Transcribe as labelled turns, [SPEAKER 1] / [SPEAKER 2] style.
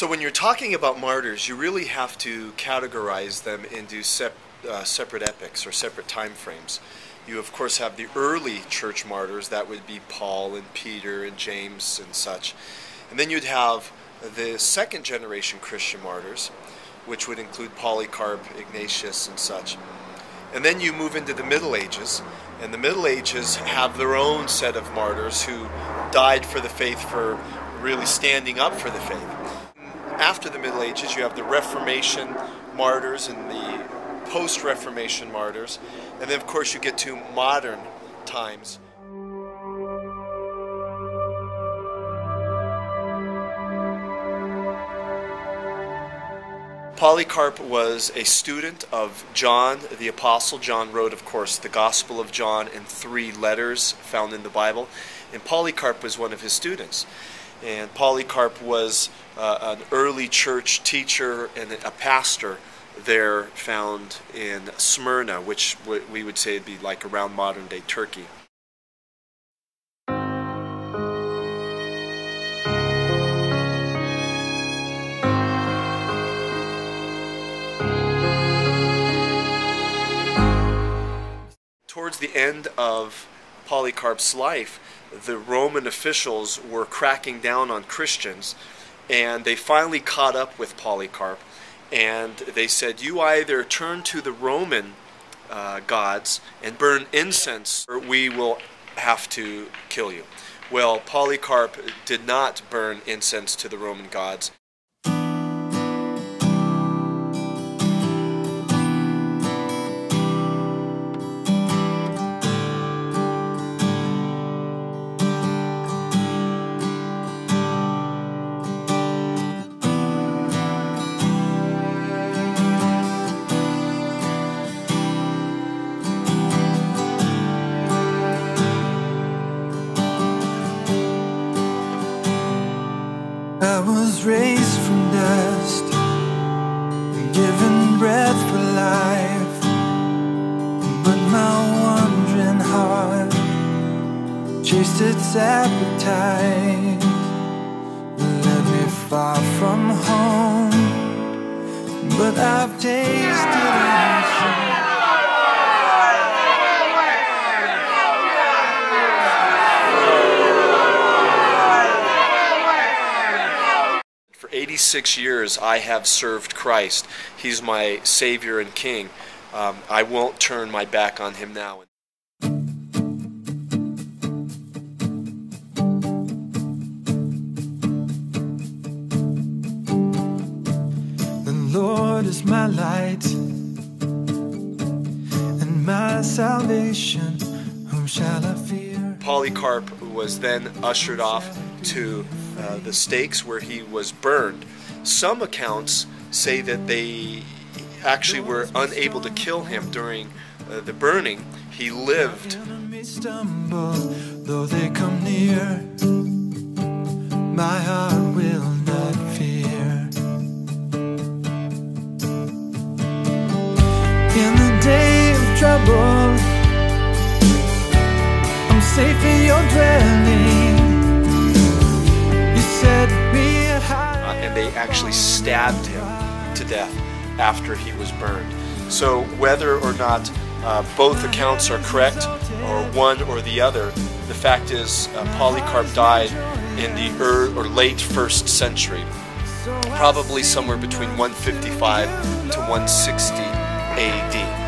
[SPEAKER 1] So when you're talking about martyrs, you really have to categorize them into separate epochs or separate time frames. You of course have the early church martyrs, that would be Paul and Peter and James and such. And then you'd have the second generation Christian martyrs, which would include Polycarp, Ignatius and such. And then you move into the Middle Ages, and the Middle Ages have their own set of martyrs who died for the faith, for really standing up for the faith. After the Middle Ages, you have the Reformation martyrs and the post-Reformation martyrs, and then of course you get to modern times. Polycarp was a student of John the Apostle. John wrote, of course, the Gospel of John and 3 letters found in the Bible, and Polycarp was one of his students. And Polycarp was an early church teacher and a pastor there found in Smyrna, which we would say would be like around modern-day Turkey. Towards the end of Polycarp's life, the Roman officials were cracking down on Christians, and they finally caught up with Polycarp, and they said, you either turn to the Roman gods and burn incense, or we will have to kill you. Well, Polycarp did not burn incense to the Roman gods.
[SPEAKER 2] I was raised from dust and given breath for life, but my wandering heart chased its appetite, led me far from home, but I've tasted it.
[SPEAKER 1] For 86 years I have served Christ. He's my Savior and King. I won't turn my back on Him now.
[SPEAKER 2] The Lord is my light and my salvation. Whom shall I fear?
[SPEAKER 1] Polycarp was then ushered off to the stakes where he was burned. Some accounts say that they actually were unable to kill him during the burning. He lived.
[SPEAKER 2] Stumble, though they come near, my heart will not fear. In the day of trouble, I'm safe in your dwelling.
[SPEAKER 1] And they actually stabbed him to death after he was burned. So whether or not both accounts are correct, or one or the other, the fact is Polycarp died in the late 1st century, probably somewhere between 155 to 160 AD.